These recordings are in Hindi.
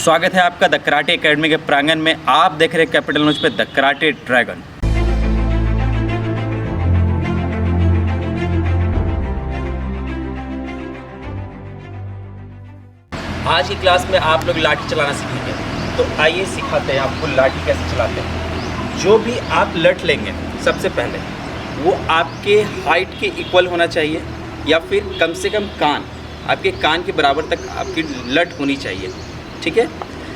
स्वागत है आपका द कराटे एकेडमी के प्रांगण में। आप देख रहे हैं कैपिटल न्यूज पे द कराटे ड्रैगन। आज की क्लास में आप लोग लाठी चलाना सीखेंगे, तो आइए सिखाते हैं आपको लाठी कैसे चलाते हैं। जो भी आप लठ लेंगे सबसे पहले वो आपके हाइट के इक्वल होना चाहिए, या फिर कम से कम आपके कान के बराबर तक आपकी लठ होनी चाहिए। ठीक है,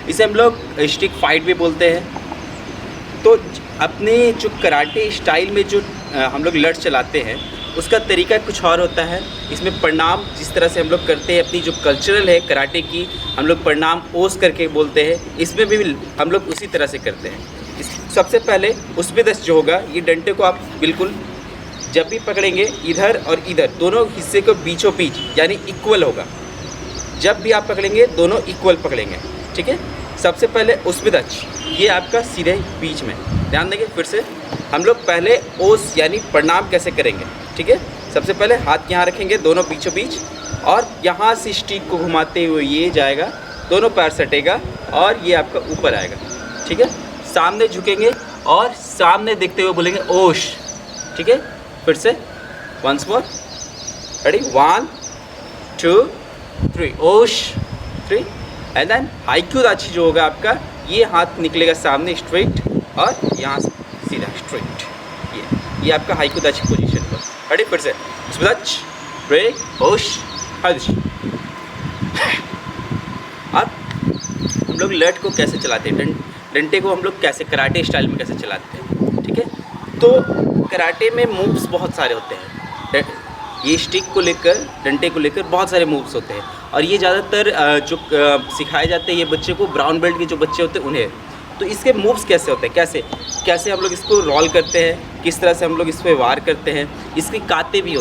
इसे हम लोग स्टिक फाइट भी बोलते हैं। तो अपने जो कराटे स्टाइल में जो हम लोग लठ चलाते हैं उसका तरीका कुछ और होता है। इसमें प्रणाम जिस तरह से हम लोग करते हैं, अपनी जो कल्चरल है कराटे की, हम लोग प्रणाम ओस करके बोलते हैं, इसमें भी हम लोग उसी तरह से करते हैं। सबसे पहले उसमें जो होगा, ये डंडे को आप बिल्कुल जब भी पकड़ेंगे इधर और इधर दोनों हिस्से को बीचों बीच यानी इक्वल होगा। जब भी आप पकड़ेंगे दोनों इक्वल पकड़ेंगे। ठीक है, सबसे पहले उसमें ये आपका सीधे बीच में ध्यान देंगे। फिर से हम लोग पहले ओस यानी प्रणाम कैसे करेंगे। ठीक है, सबसे पहले हाथ यहाँ रखेंगे दोनों बीचों बीच, और यहाँ से स्टिक को घुमाते हुए ये जाएगा, दोनों पैर सटेगा और ये आपका ऊपर आएगा। ठीक है, सामने झुकेंगे और सामने देखते हुए बोलेंगे ओश। ठीक है, फिर से वंस मोर, रेडी, 1 2 3 ओश 3, एंड देन हाइक्यू दाची जो होगा आपका, ये हाथ निकलेगा सामने स्ट्रेट और यहाँ से सीधा स्ट्रेट। ये आपका हाइक्यू दाची पोजीशन पर। रेडी, फिर से स्प्लच ब्रेक ओश हाइक्यू। अब हम लोग लठ को कैसे चलाते हैं, डंडे को हम लोग कैसे कराटे स्टाइल में कैसे चलाते हैं। ठीक है, तो कराटे में मूव्स बहुत सारे होते हैं। ये स्टिक को लेकर, डंडे को लेकर बहुत सारे मूव्स होते हैं, और ये ज़्यादातर जो सिखाए जाते हैं ये बच्चे को, ब्राउन बेल्ट के जो बच्चे होते हैं उन्हें। तो इसके मूव्स कैसे होते हैं, कैसे हम लोग इसको रोल करते हैं, किस तरह से हम लोग इस पर वार करते हैं। इसके काते भी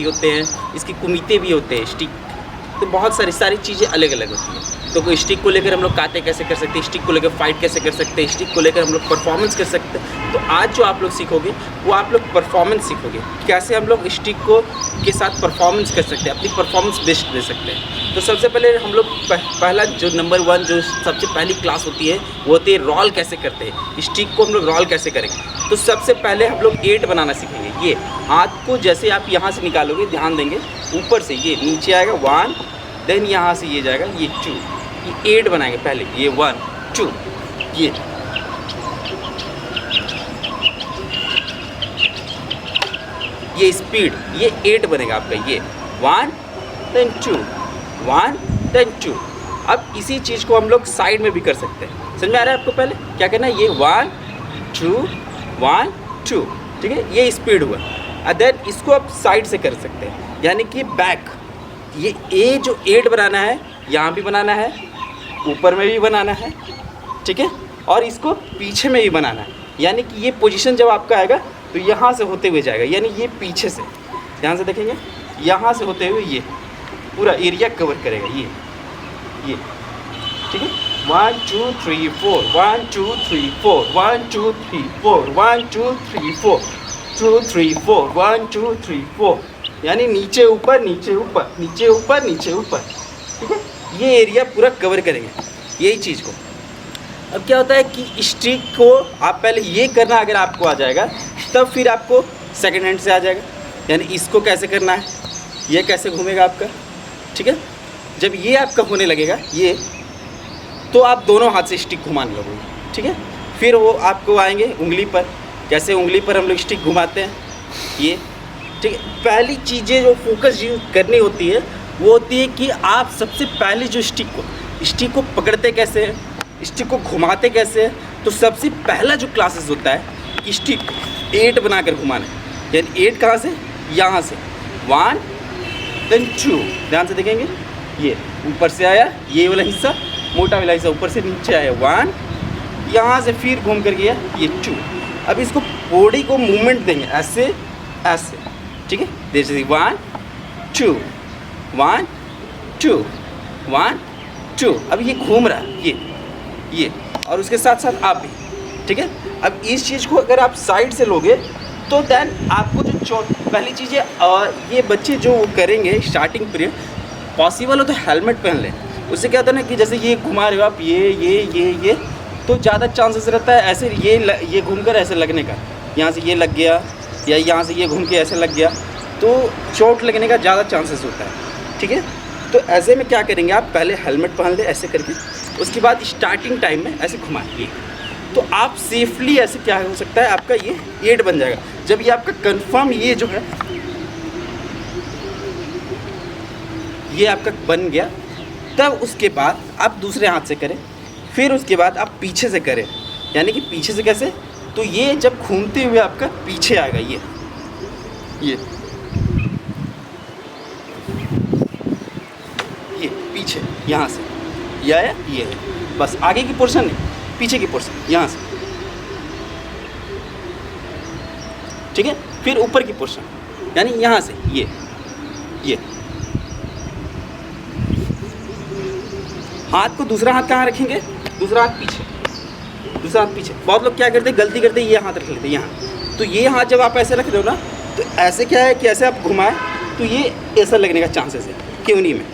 होते हैं, इसकी कुमीते भी होते हैं स्टिक। तो बहुत सारी चीज़ें अलग अलग होती हैं। तो स्टिक को लेकर हम लोग काते कैसे कर सकते हैं, स्टिक को लेकर फाइट कैसे कर सकते हैं, स्टिक को लेकर हम लोग परफॉर्मेंस कर सकते हैं। तो आज जो आप लोग सीखोगे वो आप लोग परफॉर्मेंस सीखोगे, कैसे हम लोग स्टिक को के साथ परफॉर्मेंस कर सकते हैं, अपनी परफॉर्मेंस बेस्ट दे सकते हैं। तो सबसे पहले हम लोग पहला जो नंबर 1 जो सबसे पहली क्लास होती है वो होती है रोल कैसे करते हैं, स्टिक को हम लोग रोल कैसे करेंगे। तो सबसे पहले हम लोग 8 बनाना सीखेंगे। ये हाथ को जैसे आप यहाँ से निकालोगे, ध्यान देंगे, ऊपर से ये नीचे आएगा 1, देन यहाँ से ये जाएगा ये 2, ये 8 बनाएंगे। पहले ये 1 2, ये स्पीड, ये 8 बनेगा आपका। ये 1 then 2 1 then 2। अब इसी चीज़ को हम लोग साइड में भी कर सकते हैं। समझ में आ रहा है आपको? पहले क्या करना है, ये 1 2 1 2। ठीक है, ये स्पीड हुआ। देन इसको आप साइड से कर सकते हैं, यानी कि बैक। ये ए जो 8 बनाना है, यहाँ भी बनाना है, ऊपर में भी बनाना है। ठीक है, और इसको पीछे में भी बनाना है, यानी कि ये पोजीशन जब आपका आएगा तो यहाँ से होते हुए जाएगा, यानी ये पीछे से, ध्यान से देखेंगे, यहाँ से होते हुए ये पूरा एरिया कवर करेगा। ये ठीक है, 1 2 3 4 1 2 3 4 1 2 3 4 1 2 3 4 2 3 4 1 2 3 4, यानी नीचे ऊपर नीचे ऊपर नीचे ऊपर नीचे ऊपर। ठीक है, ये एरिया पूरा कवर करेंगे यही चीज़ को। अब क्या होता है कि स्टिक को आप पहले ये करना अगर आपको आ जाएगा, तब फिर आपको सेकंड हैंड से आ जाएगा, यानी इसको कैसे करना है, ये कैसे घूमेगा आपका। ठीक है, जब ये आपका होने लगेगा ये, तो आप दोनों हाथ से स्टिक घुमाने लगोगे। ठीक है, फिर वो आपको आएंगे उंगली पर, कैसे उंगली पर हम लोग स्टिक घुमाते हैं ये। ठीक है, पहली चीज़ें जो फोकस करनी होती है वो होती है कि आप सबसे पहले जो स्टिक को पकड़ते कैसे हैं, स्टिक को घुमाते कैसे हैं। तो सबसे पहला जो क्लासेस होता है कि स्टिक 8 बनाकर घुमाना है, यानी 8 कहाँ से, यहाँ से 1 then 2, ध्यान से देखेंगे, ये ऊपर से आया, ये वाला हिस्सा मोटा वाला हिस्सा ऊपर से नीचे आया 1, यहाँ से फिर घूम कर गया ये 2। अब इसको बॉडी को मूवमेंट देंगे ऐसे ऐसे। ठीक है, जैसे 1 2 1 2 1 2। अब ये घूम रहा है ये, और उसके साथ साथ आप भी। ठीक है, अब इस चीज़ को अगर आप साइड से लोगे तो देन आपको जो पहली चीज़ है, ये बच्चे जो करेंगे स्टार्टिंग पीरियड, पॉसिबल हो तो हेलमेट पहन लें, उससे क्या होता है ना कि जैसे ये घुमा रहे हो आप ये तो ज़्यादा चांसेस रहता है ऐसे ये घूमकर ऐसे लगने का, यहाँ से ये लग गया या यहाँ से ये घूम के ऐसे लग गया, तो चोट लगने का ज़्यादा चांसेस होता है। ठीक है, तो ऐसे में क्या करेंगे आप, पहले हेलमेट पहन ले ऐसे करके, उसके बाद स्टार्टिंग टाइम में ऐसे घुमाइए, तो आप सेफली ऐसे क्या हो सकता है आपका ये 8 बन जाएगा। जब ये आपका कंफर्म ये जो है ये आपका बन गया, तब उसके बाद आप दूसरे हाथ से करें, फिर उसके बाद आप पीछे से करें। यानी कि पीछे से कैसे, तो ये जब घूमते हुए आपका पीछे आएगा ये पीछे यहाँ से ये आया, ये है बस, आगे की पोर्शन नहीं, पीछे की पोर्शन यहाँ से। ठीक है, फिर ऊपर की पोर्शन यानी यहाँ से ये हाथ को, दूसरा हाथ कहाँ रखेंगे, दूसरा हाथ पीछे। बहुत लोग क्या करते हैं, गलती करते हैं, ये हाथ रख लेते हैं यहाँ। तो ये हाथ जब आप ऐसे रख रहे हो ना, तो ऐसे क्या है कि ऐसे आप घुमाएं तो ये ऐसा लगने का चांसेस है, क्यों नहीं में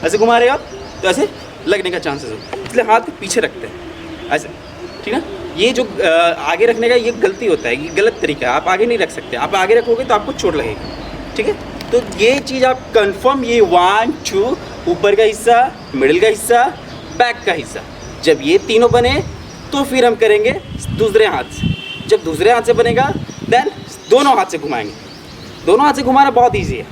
ऐसे घुमा रहे हो आप तो ऐसे लगने का चांसेस है, इसलिए हाथ पीछे रखते हैं ऐसे। ठीक है, ये जो आगे रखने का ये गलती होता है, ये गलत तरीका है, आप आगे नहीं रख सकते, आप आगे रखोगे तो आपको चोट लगेगी। ठीक है, तो ये चीज़ आप कंफर्म, ये 1 2 ऊपर का हिस्सा, मिडिल का हिस्सा, बैक का हिस्सा, जब ये तीनों बने तो फिर हम करेंगे दूसरे हाथ से। जब दूसरे हाथ से बनेगा देन दोनों हाथ से घुमाएंगे। दोनों हाथ से घुमाना बहुत ईजी है,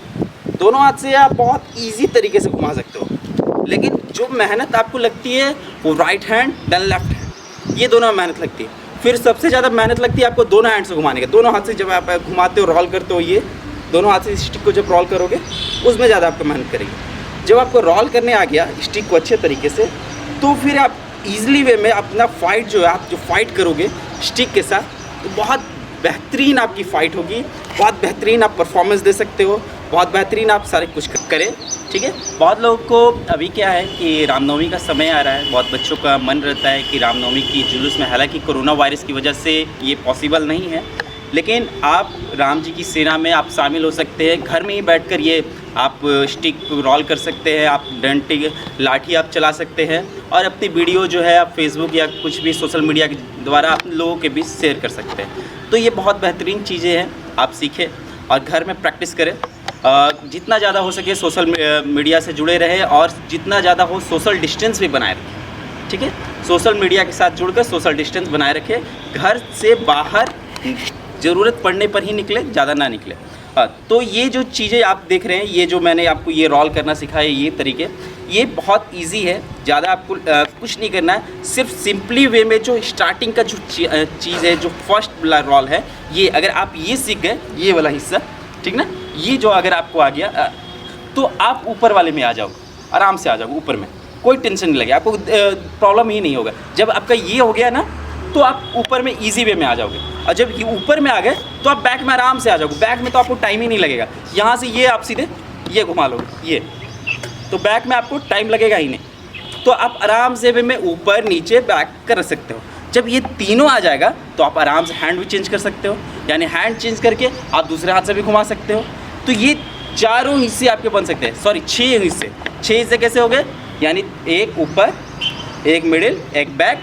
दोनों हाथ से आप बहुत ईजी तरीके से घुमा सकते हो। लेकिन जो मेहनत आपको लगती है वो right hand then left hand, ये दोनों मेहनत लगती है। फिर सबसे ज़्यादा मेहनत लगती है आपको दोनों हैंड से घुमाने का। दोनों हाथ से जब आप घुमाते हो, रोल करते हो, ये दोनों हाथ से स्टिक को जब रोल करोगे उसमें ज़्यादा आपको मेहनत करेगी। जब आपको रोल करने आ गया स्टिक को अच्छे तरीके से, तो फिर आप ईजिली वे में अपना फाइट जो है, आप जो फाइट करोगे स्टिक के साथ, तो बहुत बेहतरीन आपकी फ़ाइट होगी, बहुत बेहतरीन आप परफॉर्मेंस दे सकते हो, बहुत बेहतरीन आप सारे कुछ करें। ठीक है, बहुत लोगों को अभी क्या है कि रामनवमी का समय आ रहा है, बहुत बच्चों का मन रहता है कि रामनवमी की जुलूस में, हालांकि कोरोना वायरस की वजह से ये पॉसिबल नहीं है, लेकिन आप राम जी की सेना में आप शामिल हो सकते हैं। घर में ही बैठकर ये आप स्टिक रोल कर सकते हैं, आप डंडी लाठी आप चला सकते हैं, और अपनी वीडियो जो है आप फेसबुक या कुछ भी सोशल मीडिया के द्वारा आप लोगों के बीच शेयर कर सकते हैं। तो ये बहुत बेहतरीन चीज़ें हैं, आप सीखें और घर में प्रैक्टिस करें। जितना ज़्यादा हो सके सोशल मीडिया से जुड़े रहें, और जितना ज़्यादा हो सोशल डिस्टेंस भी बनाए रखें। ठीक है, सोशल मीडिया के साथ जुड़कर सोशल डिस्टेंस बनाए रखें। घर से बाहर ज़रूरत पड़ने पर ही निकले, ज़्यादा ना निकले। तो ये जो चीज़ें आप देख रहे हैं, ये जो मैंने आपको ये रोल करना सिखाया, ये तरीके, ये बहुत इजी है, ज़्यादा आपको कुछ नहीं करना है। सिर्फ सिंपली वे में जो स्टार्टिंग का जो चीज़ है, जो फर्स्ट वाला रोल है, ये अगर आप ये सीख गए, ये वाला हिस्सा, ठीक ना, ये जो अगर आपको आ गया तो आप ऊपर वाले में आ जाओगे, आराम से आ जाओगे ऊपर में, कोई टेंशन नहीं लगे, आपको प्रॉब्लम ही नहीं होगा। जब आपका ये हो गया ना, तो आप ऊपर में इजी वे में आ जाओगे, और जब ये ऊपर में आ गए तो आप बैक में आराम से आ जाओगे। बैक में तो आपको टाइम ही नहीं लगेगा, यहाँ से ये आप सीधे ये घुमा लोगे, ये तो बैक में आपको टाइम लगेगा ही नहीं। तो आप आराम से वे में ऊपर नीचे बैक कर सकते हो। जब ये तीनों आ जाएगा तो आप आराम से हैंड भी चेंज कर सकते हो, यानी हैंड चेंज करके आप दूसरे हाथ से भी घुमा सकते हो। तो ये चारों हिस्से आपके बन सकते हैं, सॉरी 6 हिस्से। 6 हिस्से कैसे हो गए, यानी एक ऊपर, एक मिडिल, एक बैक,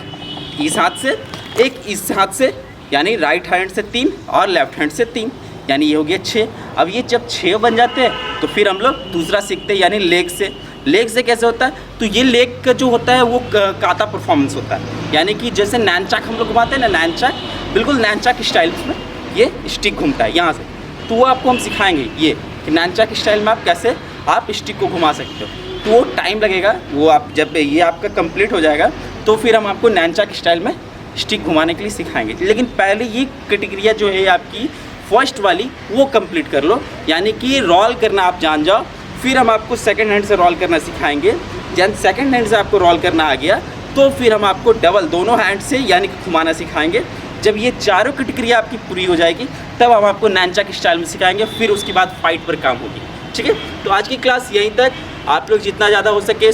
इस हाथ से, एक इस हाथ से, यानी राइट हैंड से 3 और लेफ्ट हैंड से 3, यानी ये हो गया 6। अब ये जब 6 बन जाते हैं तो फिर हम लोग दूसरा सीखते हैं, यानी लेग से। लेग से कैसे होता है, तो ये लेग का जो होता है वो काता परफॉर्मेंस होता है, यानी कि जैसे नैनचाक हम लोग घुमाते हैं ना, नैनचाक, बिल्कुल नैनचाक स्टाइल में ये स्टिक घूमता है यहाँ से। तो वो आपको हम सिखाएंगे ये कि नैनचाक स्टाइल में आप कैसे आप स्टिक को घुमा सकते हो। तो वो टाइम लगेगा, वो आप जब ये आपका कंप्लीट हो जाएगा तो फिर हम आपको नैनचाक स्टाइल में स्टिक घुमाने के लिए सिखाएंगे। लेकिन पहले ये कैटेगरी जो है आपकी फर्स्ट वाली, वो कंप्लीट कर लो, यानी कि रोल करना आप जान जाओ। फिर हम आपको सेकंड हैंड से रोल करना सिखाएंगे। जब सेकंड हैंड से आपको रोल करना आ गया तो फिर हम आपको डबल दोनों हैंड से यानी कि घुमाना सिखाएंगे। जब ये चारों कैटेगरी आपकी पूरी हो जाएगी तब हम आपको नैनचाक स्टाइल में सिखाएंगे, फिर उसके बाद फाइट पर काम होगी। ठीक है, तो आज की क्लास यहीं तक। आप लोग जितना ज़्यादा हो सके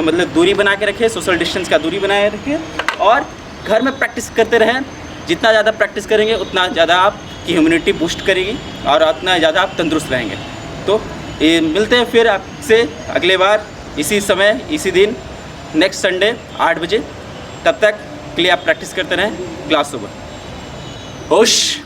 मतलब दूरी बना के रखें, सोशल डिस्टेंस का दूरी बनाए रखें, और घर में प्रैक्टिस करते रहें। जितना ज़्यादा प्रैक्टिस करेंगे उतना ज़्यादा आपकी इम्यूनिटी बूस्ट करेगी और उतना ज़्यादा आप तंदुरुस्त रहेंगे। तो मिलते हैं फिर आपसे अगले बार इसी समय इसी दिन नेक्स्ट संडे 8 बजे। तब तक के लिए आप प्रैक्टिस करते रहें। Class over. होश।